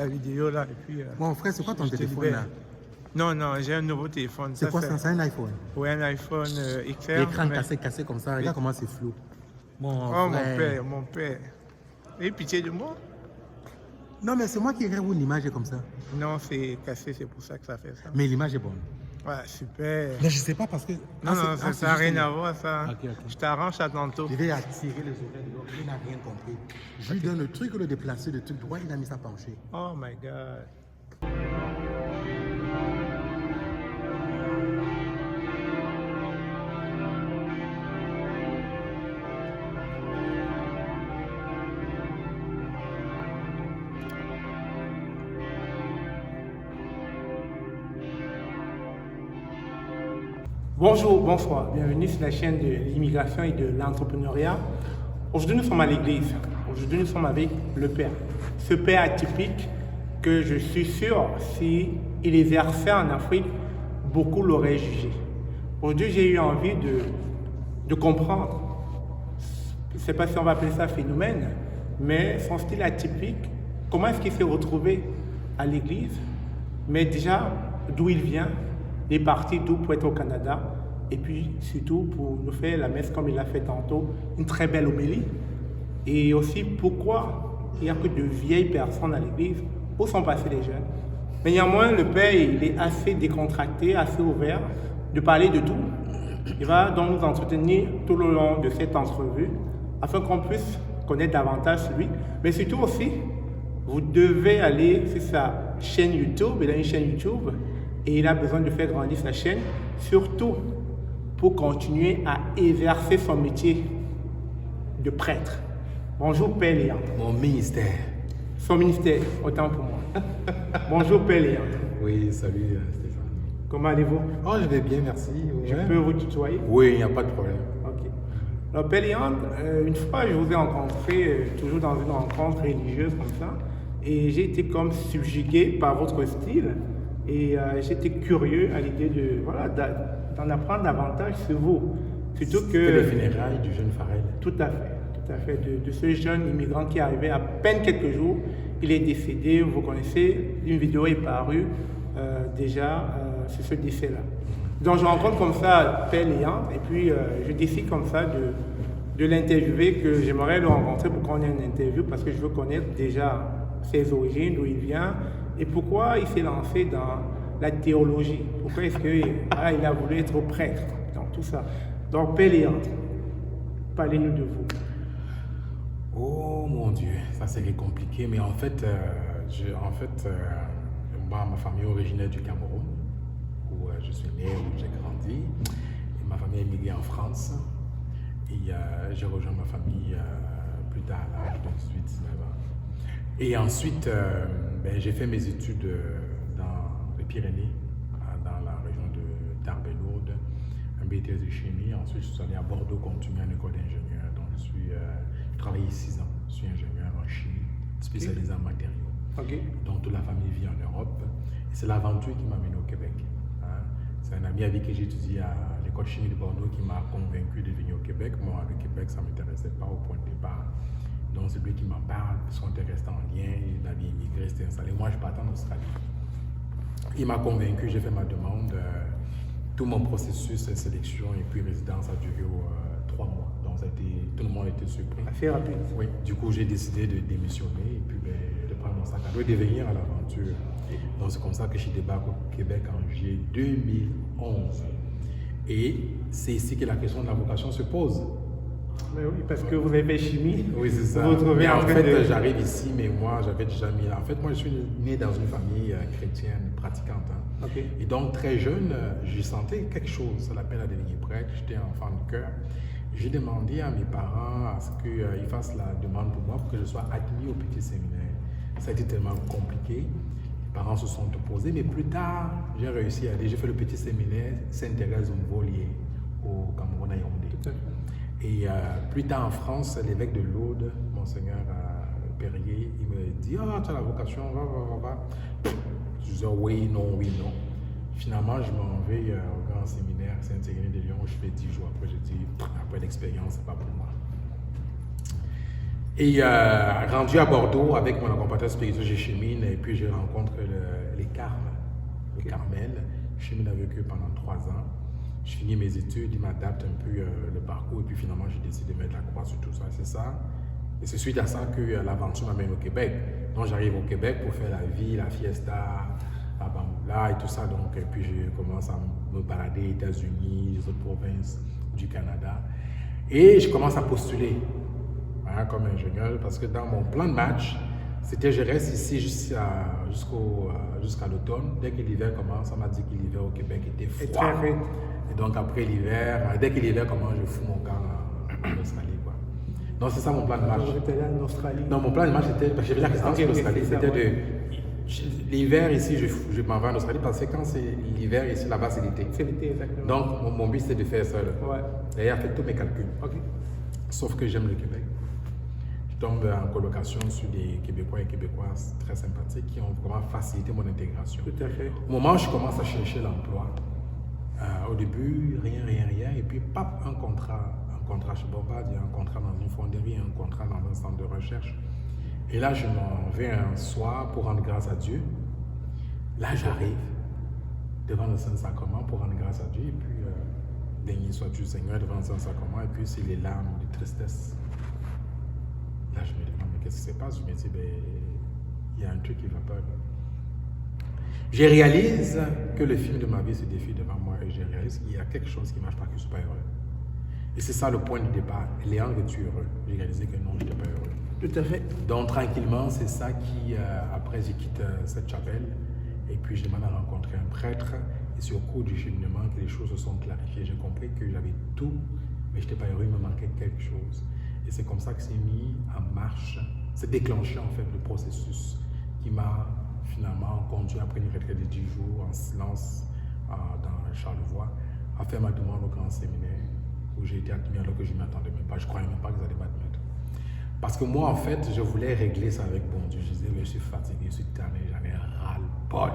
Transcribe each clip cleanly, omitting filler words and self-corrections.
la vidéo là et puis. Mon frère, c'est quoi ton téléphone là? Non, j'ai un nouveau téléphone. C'est quoi ça? C'est un iPhone? Oui, un iPhone XR. L'écran cassé comme ça. Regarde comment c'est flou. Mon père. Et pitié de moi? Non, mais c'est moi qui rêve où l'image est comme ça. Non, c'est cassé, c'est pour ça que ça fait ça. Mais l'image est bonne. Ouais, super. Mais je sais pas parce que. Non, ça n'a rien à voir, ça. Ok. Je t'arrange à tantôt. Je vais attirer les oreilles de l'autre. Il n'a rien compris. Je lui donne le truc, le déplacer, le truc droit, il a mis ça penché. Oh my God. Bonjour, bonsoir, bienvenue sur la chaîne de l'immigration et de l'entrepreneuriat. Aujourd'hui, nous sommes à l'église. Aujourd'hui, nous sommes avec le Père. Ce Père atypique que je suis sûr, s'il exerçait en Afrique, beaucoup l'auraient jugé. Aujourd'hui, j'ai eu envie de comprendre, je ne sais pas si on va appeler ça phénomène, mais son style atypique, comment est-ce qu'il s'est retrouvé à l'église, mais déjà d'où il vient, il est parti d'où pour être au Canada, et puis surtout pour nous faire la messe comme il l'a fait tantôt, une très belle homélie. Et aussi pourquoi il n'y a que de vieilles personnes à l'église, où sont passés les jeunes. Mais néanmoins, le Père, il est assez décontracté, assez ouvert de parler de tout. Il va donc nous entretenir tout le long de cette entrevue, afin qu'on puisse connaître davantage lui. Mais surtout aussi, vous devez aller sur sa chaîne YouTube, il a une chaîne YouTube, et il a besoin de faire grandir sa chaîne, surtout pour continuer à exercer son métier de prêtre. Bonjour Père Léandre. Mon ministère. Son ministère, autant pour moi. Bonjour Père Léandre. Oui, salut Stéphane. Comment allez-vous? Oh, je vais bien, merci. Je peux vous tutoyer? Oui, il n'y a pas de problème. Ok. Alors Père Léandre, une fois je vous ai rencontré, toujours dans une rencontre religieuse comme ça, et j'ai été comme subjugué par votre style. Et j'étais curieux à l'idée d'en apprendre davantage sur vous. Surtout que les funérailles du jeune Farrell. Tout à fait. De ce jeune immigrant qui est arrivé à peine quelques jours, il est décédé. Vous connaissez, une vidéo est parue déjà sur ce décès-là. Donc je rencontre comme ça Père Léandre, et puis je décide comme ça de l'interviewer, que j'aimerais le rencontrer pour qu'on ait une interview, parce que je veux connaître déjà ses origines, d'où il vient, et pourquoi il s'est lancé dans la théologie. Pourquoi est-ce qu'il a voulu être prêtre, donc tout ça. Donc Père Léandre, parlez-nous de vous. Oh mon Dieu, ça c'est compliqué, mais en fait, moi, ma famille est originaire du Cameroun, où je suis né, où j'ai grandi. Et ma famille est immigrée en France. Et j'ai rejoint ma famille plus tard, à l'âge de 18-19 ans. Et ensuite, j'ai fait mes études dans les Pyrénées, dans la région de Tarbes-Lourdes, un BTS de chimie. Ensuite, je suis allé à Bordeaux, continuer en école d'ingénieur. Donc, j'ai travaillé 6 ans. Je suis ingénieur en chimie, spécialisé en matériaux. Okay. Donc, toute la famille vit en Europe. Et c'est l'aventure qui m'a mené au Québec. Hein. C'est un ami avec qui j'ai étudié à l'école chimie de Bordeaux qui m'a convaincu de venir au Québec. Moi, le Québec, ça ne m'intéressait pas au point de départ. Donc, c'est lui qui m'en parle, parce qu'on était resté en lien, il avait immigré, s'était installé. Moi, je partais en Australie. Il m'a convaincu, j'ai fait ma demande. Tout mon processus de sélection et puis résidence a duré 3 mois. Donc, tout le monde était surpris. Assez rapide. Oui, du coup, j'ai décidé de démissionner et puis de prendre mon sac à dos et de venir à l'aventure. Donc, c'est comme ça que je débarque au Québec en juillet 2011. Et c'est ici que la question de la vocation se pose. Mais oui, parce que vous avez fait chimie. Oui, c'est ça. Mais en fait, j'arrive ici, mais moi, j'avais déjà mis... En fait, moi, je suis né dans une famille chrétienne, pratiquante. Hein. Okay. Et donc, très jeune, j'ai senti quelque chose. Ça l'appelle à devenir prêtre. J'étais enfant de cœur. J'ai demandé à mes parents à ce qu'ils fassent la demande pour moi pour que je sois admis au petit séminaire. Ça a été tellement compliqué. Les parents se sont opposés, mais plus tard, j'ai réussi à aller. J'ai fait le petit séminaire Sainte-Thérèse Mvolier au Cameroun à Yaoundé. Et plus tard en France, l'évêque de Lourdes, Monseigneur Perrier, il me dit « Ah, tu as la vocation, va. » Je dis « Oui, non. » Finalement, je m'en vais au grand séminaire Saint-Irénée de Lyon, où je fais 10 jours. Après, je dis « Après l'expérience, c'est pas pour moi. » Et rendu à Bordeaux avec mon accompagnateur spirituel, je chemine et puis je rencontre les Carmes, le Carmel. Je chemine avec eux pendant 3 ans. Je finis mes études, ils m'adaptent un peu le parcours et puis finalement je décide de mettre la croix sur tout ça. C'est ça. Et c'est suite à ça que l'aventure m'amène au Québec. Donc j'arrive au Québec pour faire la vie, la fiesta, la bamboula et tout ça. Donc, et puis je commence à me balader aux États-Unis, les autres provinces du Canada. Et je commence à postuler comme ingénieur parce que dans mon plan de match, c'était je reste ici jusqu'à l'automne. Dès que l'hiver commence, on m'a dit que l'hiver au Québec était froid. Et donc après l'hiver, dès que l'hiver commence, je fous mon camp en Australie. Donc c'est ça mon plan de match. J'étais là en Australie. Non, mon plan de match c'était, parce que j'avais la résidence en Australie, c'était de l'hiver ici, je m'en vais en Australie parce que quand c'est l'hiver ici, là-bas c'est l'été. C'est l'été, exactement. Donc mon but c'est de faire ça. Ouais. D'ailleurs, j'ai fait tous mes calculs. Ok. Sauf que j'aime le Québec. Je tombe en colocation sur des Québécois et Québécoises très sympathiques qui ont vraiment facilité mon intégration. Tout à fait. Au moment où je commence à chercher l'emploi, au début, rien. Et puis, pap, un contrat, je ne sais pas dire un contrat dans une fonderie, un contrat dans un centre de recherche. Et là, je m'en vais un soir pour rendre grâce à Dieu. Là, j'arrive devant le Saint-Sacrement pour rendre grâce à Dieu. Et puis, béni sois-tu Seigneur devant le Saint-Sacrement. Et puis, c'est les larmes de tristesse. Là, je me demande, mais qu'est-ce qui se passe? Je me dis, ben, il y a un truc qui ne va pas. Je réalise que le film de ma vie se défile devant moi et je réalise qu'il y a quelque chose qui ne marche pas, que je ne suis pas heureux. Et c'est ça le point de départ. Léandre, es-tu heureux? J'ai réalisé que non, je n'étais pas heureux. Tout à fait. Donc tranquillement, c'est ça qui, après, je quitte cette chapelle et puis je demande à rencontrer un prêtre. Et c'est au cours du cheminement que les choses se sont clarifiées. J'ai compris que j'avais tout, mais je n'étais pas heureux, il me manquait quelque chose. Et c'est comme ça que c'est mis en marche, c'est déclenché en fait le processus qui m'a finalement conduit après une retraite de 10 jours en silence dans Charlevoix à faire ma demande au grand séminaire où j'ai été admis alors que je ne m'attendais même pas. Je ne croyais même pas qu'ils allaient m'admettre. Parce que moi, en fait, je voulais régler ça avec bon Dieu. Je disais, mais je suis fatigué, je suis tanné, j'en ai ras-le-bol.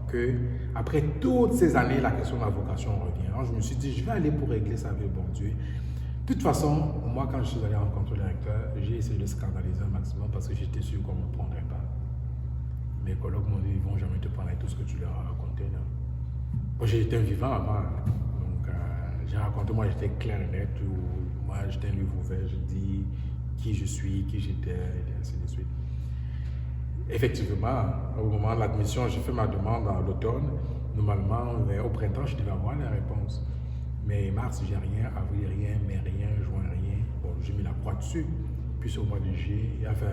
Que après toutes ces années, la question de ma vocation revient. Alors, je me suis dit, je vais aller pour régler ça avec bon Dieu. De toute façon, moi, quand je suis allé rencontrer le recteur, j'ai essayé de scandaliser un maximum parce que j'étais sûr qu'on ne me prendrait pas. Mes collègues m'ont dit, ils ne vont jamais te prendre avec tout ce que tu leur as raconté. Moi, j'étais un vivant avant. Donc, j'ai raconté, moi, j'étais clair et net. Moi, j'étais un livre ouvert. Je dis qui je suis, qui j'étais, et ainsi de suite. Effectivement, au moment de l'admission, j'ai fait ma demande en l'automne. Normalement, au printemps, je devais avoir la réponse. Mais mars, j'ai rien, avril, rien, mai, rien, juin, rien. Bon, j'ai mis la croix dessus. Puis c'est au mois de juillet, enfin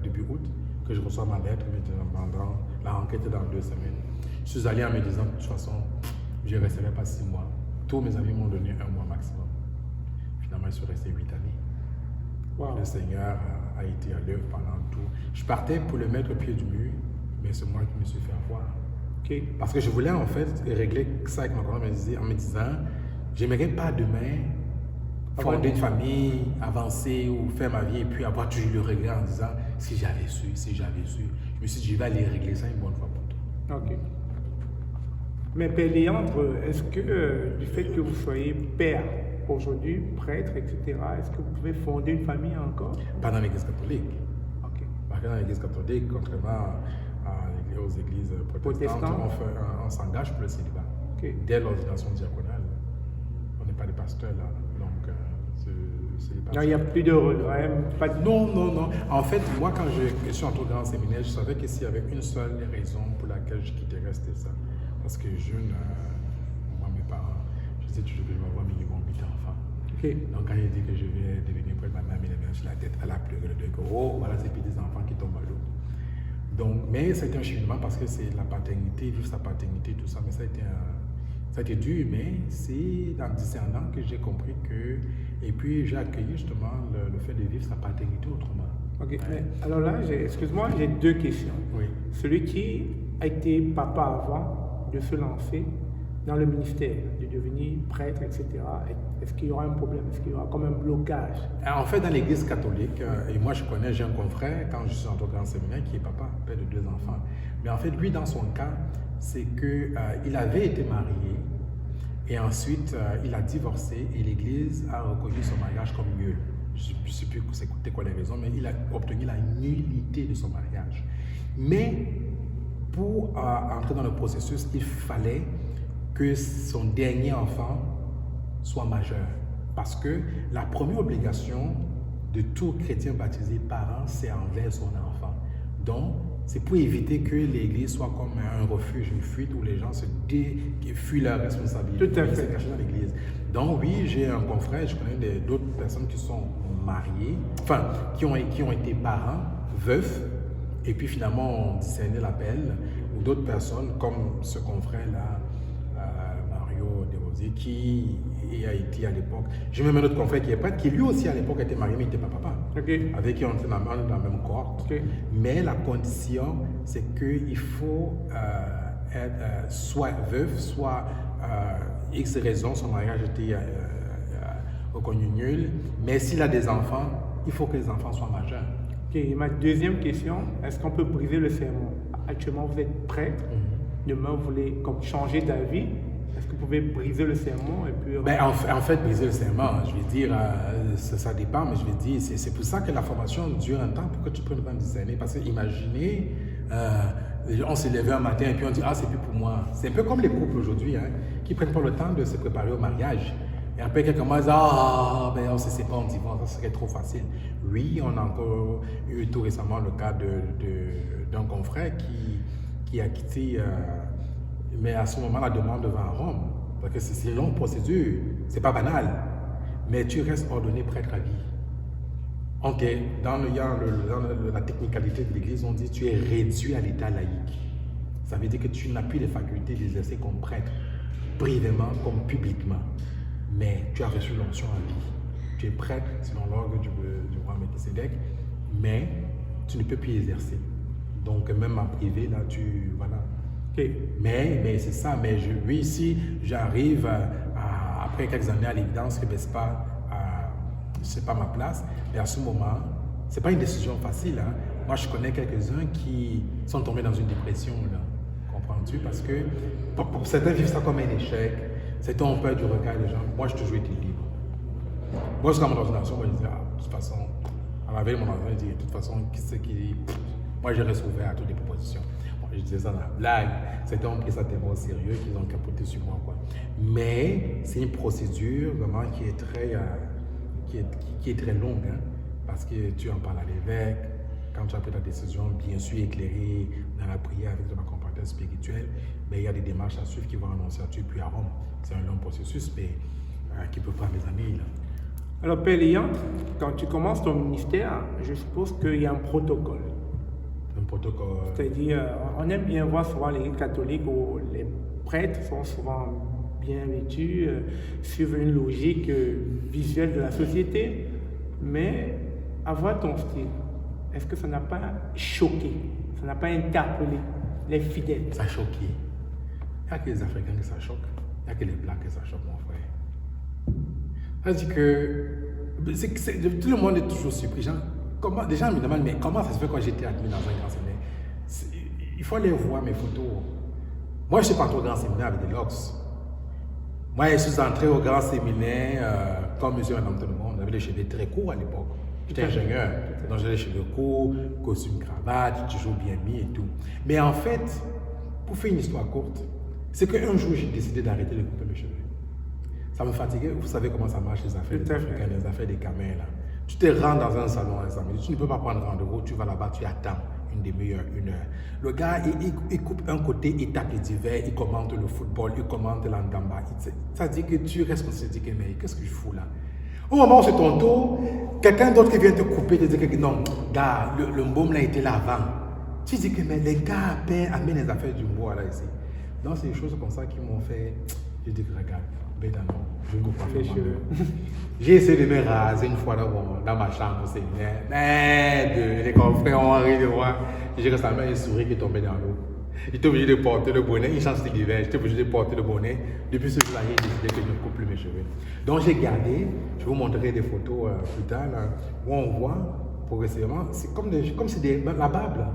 début août, que je reçois ma lettre me demandant la enquête dans 2 semaines. Je suis allé en me disant, de toute façon, je ne resterai pas 6 mois. Tous mes amis m'ont donné 1 mois maximum. Finalement, je suis resté 8 années. Wow. Le Seigneur a été à l'œuvre pendant tout. Je partais pour le mettre au pied du mur, mais c'est moi qui me suis fait avoir. Okay. Parce que je voulais en fait régler ça avec mon grand en me disant, j'aimerais pas demain fonder une famille, avancer ou faire ma vie et puis avoir toujours le regret en disant si j'avais su. Je me suis dit, je vais aller régler ça une bonne fois pour toutes. Ok. Mais Père Léandre, est-ce que du fait que vous soyez père aujourd'hui, prêtre, etc., est-ce que vous pouvez fonder une famille encore? Pas dans l'église catholique. Ok. Parce que dans l'église catholique, contrairement aux églises protestantes, on s'engage pour le célibat. Okay. Dès l'ordination diaconale. On n'est pas des pasteurs là. Donc, non, il n'y a plus de regrets. Pas de... Non. En fait, moi, quand je suis entré au grand séminaire, je savais que s'il y avait une seule raison pour laquelle je quitterais, c'était ça. Parce que jeune, moi, mes parents, je disais toujours que je vais avoir minimum 8 enfants. Okay. Donc, quand il dit que je vais devenir prêtre, ma mère m'a mis sur la tête, elle a pleuré le deux que, oh, voilà ces petits enfants qui tombent à l'eau. Donc, mais c'est un cheminement parce que c'est la paternité, vivre sa paternité, tout ça, mais ça a été dur, mais c'est en discernant que j'ai compris que, et puis j'ai accueilli justement le fait de vivre sa paternité autrement. Ok, mais alors là, excuse-moi, j'ai 2 questions. Oui. Celui qui a été papa avant de se lancer dans le ministère, de devenir prêtre, etc., est-ce qu'il y aura un problème? Est-ce qu'il y aura comme un blocage? En fait, dans l'église catholique, et moi j'ai un confrère, quand je suis entré au grand séminaire, qui est papa, père de 2 enfants. Mais en fait, lui, dans son cas, c'est qu'il avait été marié et ensuite il a divorcé et l'église a reconnu son mariage comme nul. je ne sais plus c'était quoi les raisons, mais il a obtenu la nullité de son mariage. Mais pour entrer dans le processus, il fallait que son dernier enfant soit majeur. Parce que la première obligation de tout chrétien baptisé parent, c'est envers son enfant. Donc, c'est pour éviter que l'Église soit comme un refuge, une fuite où les gens fuient leurs responsabilités. Tout à fait. Se cachent dans l'Église. Donc oui, j'ai un confrère, je connais d'autres personnes qui sont mariées, enfin, qui ont été parents, veufs, et puis finalement ont discerné l'appel, ou d'autres personnes comme ce confrère-là, Mario Desrosiers, qui a été à l'époque. J'ai même un autre confrère qui est prêtre, qui lui aussi à l'époque était marié, mais il n'était pas papa. Okay. Avec qui on était dans la même cohorte. Okay. Mais la condition, c'est qu'il faut être soit veuf, soit X raison, son mariage était reconnu nul. Mais s'il a des enfants, il faut que les enfants soient majeurs. Ok, ma deuxième question, est-ce qu'on peut briser le serment? Actuellement, vous êtes prêtre. Demain, vous voulez comme changer d'avis. Est-ce que vous pouvez briser le serment et puis... Ben, en fait, briser le serment, je vais dire, ça dépend, mais je vais dire, c'est pour ça que la formation dure un temps pour que tu prennes le temps de discerner. Parce que imaginez, on s'est levé un matin et puis on dit, ah, c'est plus pour moi. C'est un peu comme les couples aujourd'hui, hein, qui ne prennent pas le temps de se préparer au mariage. Et après, quelqu'un commence à ben, on se sépare, on divorce, ça serait trop facile. Oui, on a encore eu tout récemment le cas d'un confrère qui a quitté, mais à ce moment, la demande devant Rome. Parce que c'est une longue procédure, c'est pas banal. Mais tu restes ordonné prêtre à vie. Ok, dans la technicalité de l'Église, on dit tu es réduit à l'état laïque. Ça veut dire que tu n'as plus les facultés d'exercer comme prêtre, privément comme publiquement. Mais tu as reçu l'onction à vie. Tu es prêtre selon l'ordre du roi Melchisédek, mais tu ne peux plus exercer. Donc même en privé, là, voilà. Okay. Mais c'est ça. Mais oui, ici, j'arrive après quelques années à l'évidence que c'est pas ma place. Mais à ce moment, c'est pas une décision facile. Hein. Moi, je connais quelques-uns qui sont tombés dans une dépression. Là. Comprends-tu? Parce que pour certains vivent ça comme un échec. Certains ont peur du regard des gens. Moi, j'ai toujours été libre. Moi, jusqu'à mon ordination, moi, je disais, de toute façon, à la veille de mon ordination, je disais, de toute façon, qui c'est qui... Moi, je reste ouvert à toutes les propositions. Bon, je disais ça dans la blague. Certains ont pris ça tellement au sérieux qu'ils ont capoté sur moi, quoi. Mais c'est une procédure vraiment qui est très, qui est très longue, hein, parce que tu en parles à l'évêque. Quand tu as pris ta décision, bien sûr éclairée dans la prière avec ton accompagnateur spirituel, mais il y a des démarches à suivre qui vont annoncer à Dieu puis à Rome. C'est un long processus, mais qui peut prendre des années. Là. Alors, Père Léon, quand tu commences ton ministère, je suppose qu'il y a un protocole. Un protocole. C'est-à-dire, on aime bien voir souvent l'Église catholique où les prêtres sont souvent bien vêtus, suivent une logique visuelle de la société, mais avoir ton style, est-ce que ça n'a pas choqué, ça n'a pas interpellé les fidèles? Ça a choqué. Il n'y a que les Africains que ça choque. Il n'y a que les Blancs que ça choque, mon frère. C'est-à-dire que tout le monde est toujours surpris. Les gens me demandent, mais comment ça se fait quand j'étais admis dans un grand séminaire? Il faut aller voir mes photos. Moi, je ne suis pas entré au grand séminaire avec des locks. Moi, je suis entré au grand séminaire comme monsieur et madame tout le monde. J'avais les cheveux très courts à l'époque. J'étais ingénieur, donc j'avais les cheveux courts, costume, cravate, toujours bien mis et tout. Mais en fait, pour faire une histoire courte, c'est qu'un jour, j'ai décidé d'arrêter de couper mes cheveux. Ça me fatiguait. Vous savez comment ça marche, les affaires des Africains, les affaires des camins, là. Tu te rends dans un salon à 5 minutes, tu ne peux pas prendre rendez-vous, tu vas là-bas, tu attends une demi-heure, 1 heure. Le gars, il coupe un côté, il tape les divers, il commente le football, il commente l'andamba. Ça dit que tu restes comme ça, tu dis que mais qu'est-ce que je fous là? Au moment où c'est ton tour, quelqu'un d'autre qui vient te couper, te dit que non, gars, le mbôme là était là avant. Tu dis que mais les gars amènent les affaires du bois là ici. Donc c'est des choses comme ça qui m'ont fait. Je dis que regarde, ben non, je ne peux pas faire cheveux. J'ai essayé de me raser une fois dans ma chambre au séminaire. Mais les confrères ont ri de moi. J'ai récemment un souris qui est tombé dans l'eau. J'étais obligé de porter le bonnet, il change d'hiver, j'étais obligé de porter le bonnet. Depuis ce jour-là, j'ai décidé que je ne coupe plus mes cheveux. Donc j'ai gardé, je vous montrerai des photos plus tard, là, où on voit progressivement, c'est comme c'est la barbe.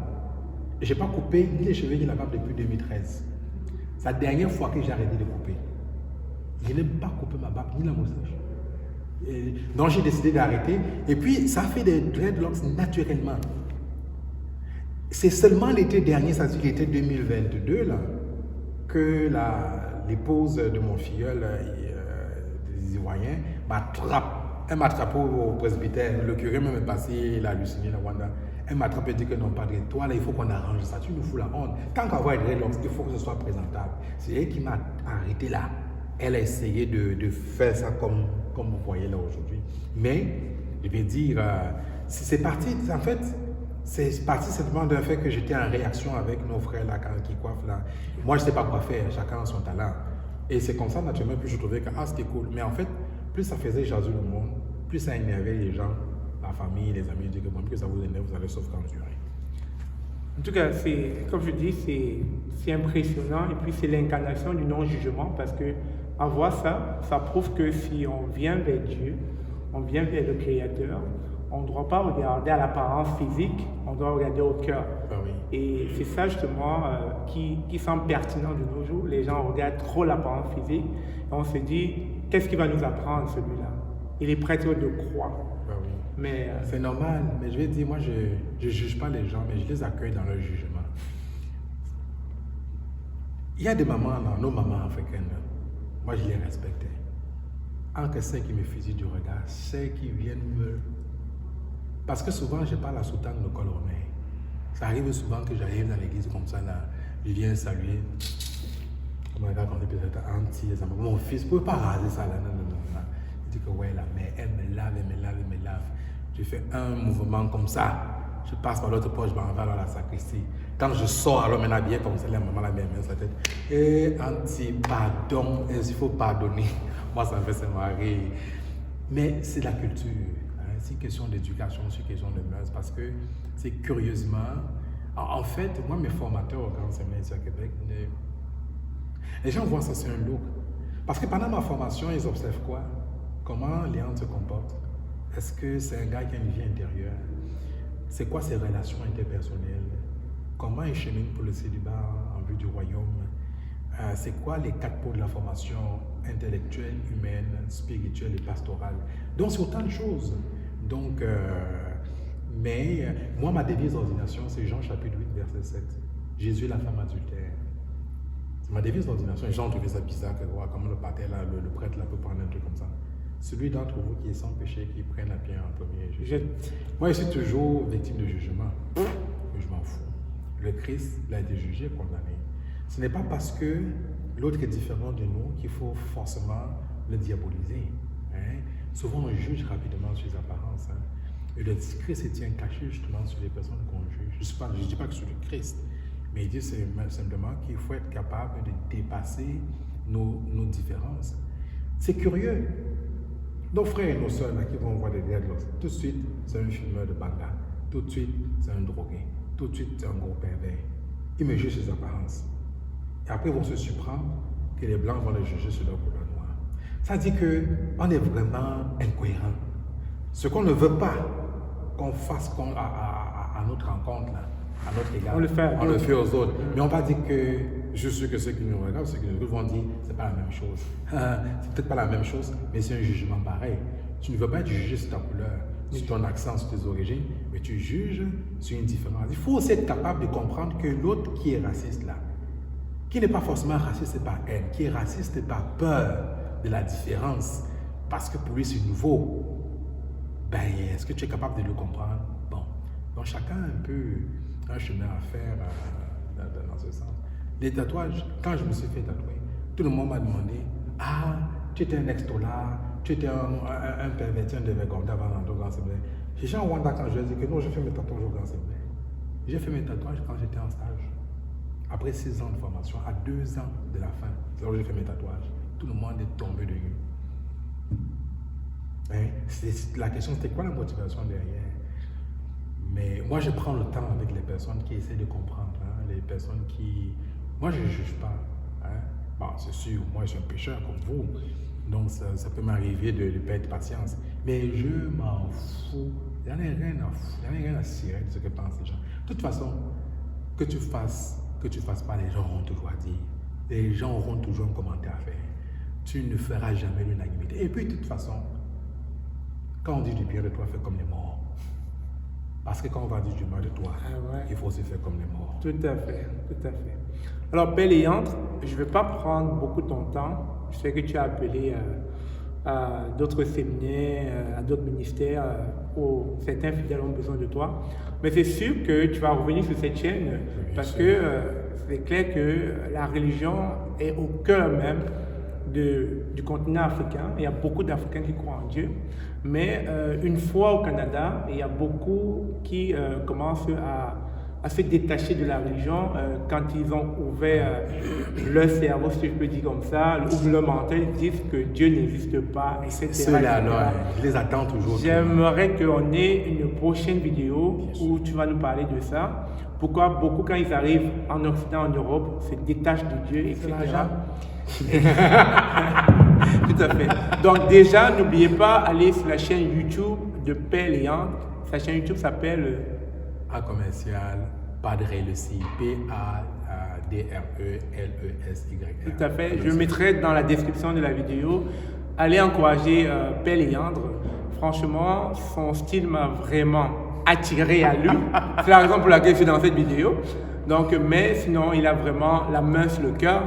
Je n'ai pas coupé ni les cheveux ni la barbe depuis 2013. C'est la dernière fois que j'ai arrêté de couper. Je n'ai pas coupé ma barbe ni la moustache. Donc j'ai décidé d'arrêter. Et puis ça fait des dreadlocks naturellement. C'est seulement l'été dernier, ça veut dire l'été 2022, là, que l'épouse de mon filleul, des Ivoiriens, m'attrape. Elle m'attrape au presbytère. Le curé même est passé, il a halluciné, la Wanda. Elle m'attrape et dit que non, padre, toi là, il faut qu'on arrange ça. Tu nous fous la honte. Tant qu'à avoir des dreadlocks, il faut que ce soit présentable. C'est elle qui m'a arrêté là. Elle a essayé de faire ça comme vous voyez là aujourd'hui. Mais, je vais dire, c'est parti, en fait, c'est parti simplement d'un fait que j'étais en réaction avec nos frères là, qui coiffent là. Moi, je ne sais pas quoi faire, chacun a son talent. Et c'est comme ça, naturellement, puis je trouvais que c'était cool. Mais en fait, plus ça faisait jaser le monde, plus ça énervait les gens, la famille, les amis. Je dis que bon, plus que ça vous énerve, vous allez souffrir en durée. En tout cas, comme je dis, c'est impressionnant et puis c'est l'incarnation du non-jugement parce que à voir ça, ça prouve que si on vient vers Dieu, on vient vers le Créateur, on ne doit pas regarder à l'apparence physique, on doit regarder au cœur. Ah oui. Et c'est ça justement qui semble pertinent de nos jours. Les gens regardent trop l'apparence physique et on se dit, qu'est-ce qu'il va nous apprendre celui-là? Il est prêtre de croix. Ah oui. Mais c'est normal, mais je vais dire, moi je ne juge pas les gens, mais je les accueille dans leur jugement. Il y a des mamans, nos mamans africaines, moi je les respectais. En que celles qui me fusillent du regard, celles qui viennent me... Parce que souvent je parle à soutane de col romain. Ça arrive souvent que j'arrive dans l'église comme ça, là, je viens saluer. Mon gars, quand il peut-être anti, mon fils, vous ne pouvez pas raser ça là, non. Il dit que ouais, la mère, elle me lave. Je fais un mouvement comme ça. Je passe par l'autre poche, je m'en vais dans la sacristie. Quand je sors, alors maintenant bien comme ça, la maman la met sa tête. Et anti, pardon, il faut pardonner. Moi, ça me fait marrer. Mais c'est la culture. Hein. C'est une question d'éducation, c'est une question de mœurs. Parce que c'est curieusement. En fait, moi, mes formateurs au Grand Séminaire ici à Québec, les gens voient ça, c'est un look. Parce que pendant ma formation, ils observent quoi? Comment Léandre se comporte? Est-ce que c'est un gars qui a une vie intérieure? C'est quoi ses relations interpersonnelles? Comment il chemine pour le célibat en vue du royaume? C'est quoi les 4 pôles de la formation intellectuelle, humaine, spirituelle et pastorale? Donc, c'est autant de choses. Donc, mais moi, ma devise d'ordination, c'est Jean chapitre 8, verset 7. Jésus, la femme adultère. C'est ma devise d'ordination. Les gens ont trouvé ça bizarre, que comment le pater là, le prêtre là peut prendre un truc comme ça. Celui d'entre vous qui est sans péché, qui prenne la pierre en premier. Moi, je suis toujours victime de jugement. Mais je m'en fous. Le Christ, il a été jugé, condamné. Ce n'est pas parce que l'autre est différent de nous qu'il faut forcément le diaboliser. Hein? Souvent, on juge rapidement sur les apparences. Hein? Et le Christ se tient caché justement sur les personnes qu'on juge. Je ne dis pas que c'est le Christ, mais il dit simplement qu'il faut être capable de dépasser nos différences. C'est curieux. Nos frères et nos soeurs là, qui vont voir des dreadlocks, tout de suite, c'est un fumeur de banga. Tout de suite, c'est un drogué. Tout de suite, c'est un gros pervers. Ils me jugent sur les apparences. Et après, ils vont se surprendre que les blancs vont les juger sur leur couleur noire. Ça dit qu'on est vraiment incohérent. Ce qu'on ne veut pas qu'on fasse à notre rencontre, là, à notre égard, on le fait aux autres. Mais on va dire que je suis sûr que ceux qui nous regardent, ceux qui nous vont dire c'est pas la même chose. C'est peut-être pas la même chose, mais c'est un jugement pareil. Tu ne veux pas être jugé sur ta couleur, sur ton accent, sur tes origines, mais tu juges sur une différence. Il faut aussi être capable de comprendre que l'autre qui est raciste là, qui n'est pas forcément raciste par haine, qui est raciste par peur de la différence, parce que pour lui c'est nouveau, ben est-ce que tu es capable de le comprendre? Bon, donc chacun a un peu un chemin à faire dans ce sens. Les tatouages, quand je me suis fait tatouer, tout le monde m'a demandé, ah, tu étais un extola, tu étais un perverti, un dévergondé avant d'entrer au Grand Séminaire. J'ai gens au Rwanda quand je leur ai dit que non, j'ai fait mes tatouages au Grand Séminaire. J'ai fait mes tatouages quand j'étais en stage. Après 6 ans de formation, à 2 ans de la fin, c'est là où j'ai fait mes tatouages. Tout le monde est tombé de nu. Hein? La question, c'était quoi la motivation derrière? Mais moi, je prends le temps avec les personnes qui essaient de comprendre, hein? Les personnes qui... Moi, je ne juge pas. Hein? Bon, c'est sûr, moi, je suis un pécheur comme vous. Donc, ça peut m'arriver de perdre patience. Mais je m'en fous. Il n'y en a rien à foutre. Il n'y en a rien à cirer de ce que pensent les gens. De toute façon, que tu fasses pas, les gens auront toujours à dire. Les gens auront toujours un commentaire à faire. Tu ne feras jamais l'unanimité. Et puis, de toute façon, Quand on dit du bien de toi, fais comme les morts. Parce que quand on va dire du mal de toi, il faut aussi faire comme les morts. Tout à fait, tout à fait. Alors, Père Léandre, je ne vais pas prendre beaucoup de ton temps. Je sais que tu as appelé à d'autres séminaires, à d'autres ministères, où certains fidèles ont besoin de toi. Mais c'est sûr que tu vas revenir sur cette chaîne parce que c'est clair que la religion est au cœur même du continent africain. Il y a beaucoup d'Africains qui croient en Dieu. Mais une fois au Canada, il y a beaucoup qui commencent à se détacher de la religion quand ils ont ouvert leur cerveau, si je peux dire comme ça, ouvrent leur mental, ils disent que Dieu n'existe pas, etc. Ceux-là, alors, je les attends toujours. J'aimerais qu'on ait une prochaine vidéo où tu vas nous parler de ça. Pourquoi beaucoup, quand ils arrivent en Occident, en Europe, se détachent de Dieu, etc. Tout à fait. Donc déjà, n'oubliez pas d'aller sur la chaîne YouTube de Père Léandre. Sa chaîne YouTube s'appelle A commercial, Padre Lesy, Padrelesy. Tout à fait. Je mettrai dans la description de la vidéo. Allez encourager Père Léandre. Franchement, son style m'a vraiment attiré à lui. C'est la raison pour laquelle je suis dans cette vidéo. Donc, mais sinon, il a vraiment la main sur le cœur.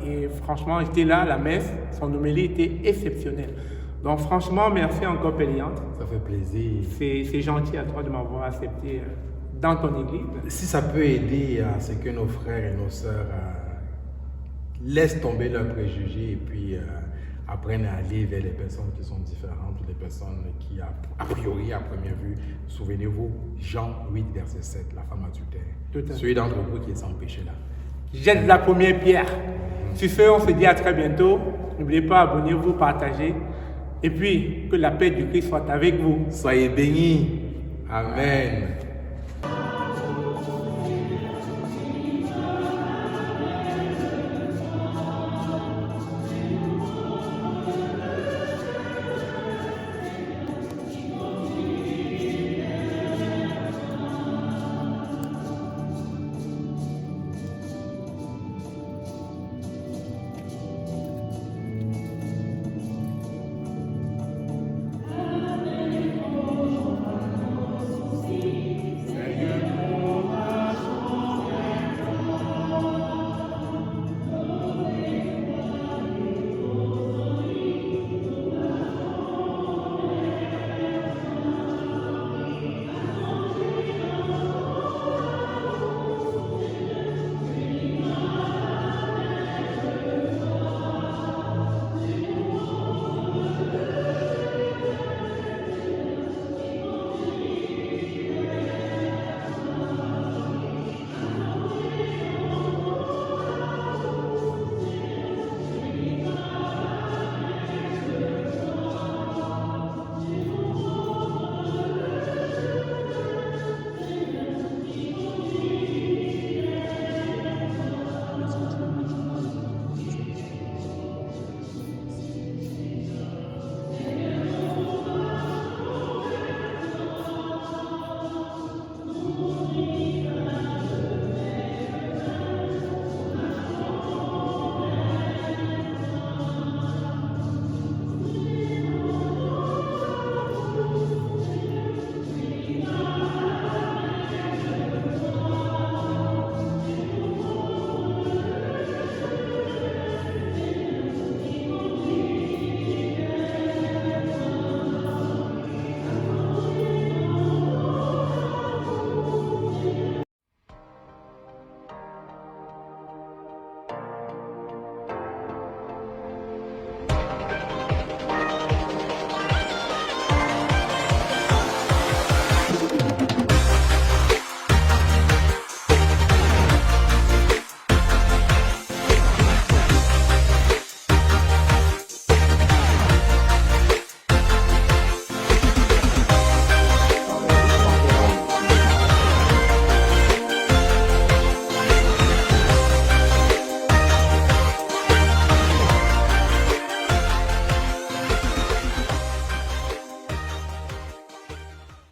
Et franchement, j'étais là à la messe. Son homélie était exceptionnelle. Donc, franchement, merci encore, Père Léandre. Ça fait plaisir. C'est gentil à toi de m'avoir accepté dans ton église. Si ça peut aider à ce que nos frères et nos sœurs laissent tomber leurs préjugés et puis apprennent à aller vers les personnes qui sont différentes, ou les personnes qui, a priori, à première vue, souvenez-vous, Jean 8, verset 7, la femme adultère. Celui d'entre vous qui est sans péché là. Jette la première pierre. Sur ce, on se dit à très bientôt. N'oubliez pas, abonnez-vous, partagez. Et puis, que la paix du Christ soit avec vous. Soyez bénis. Amen.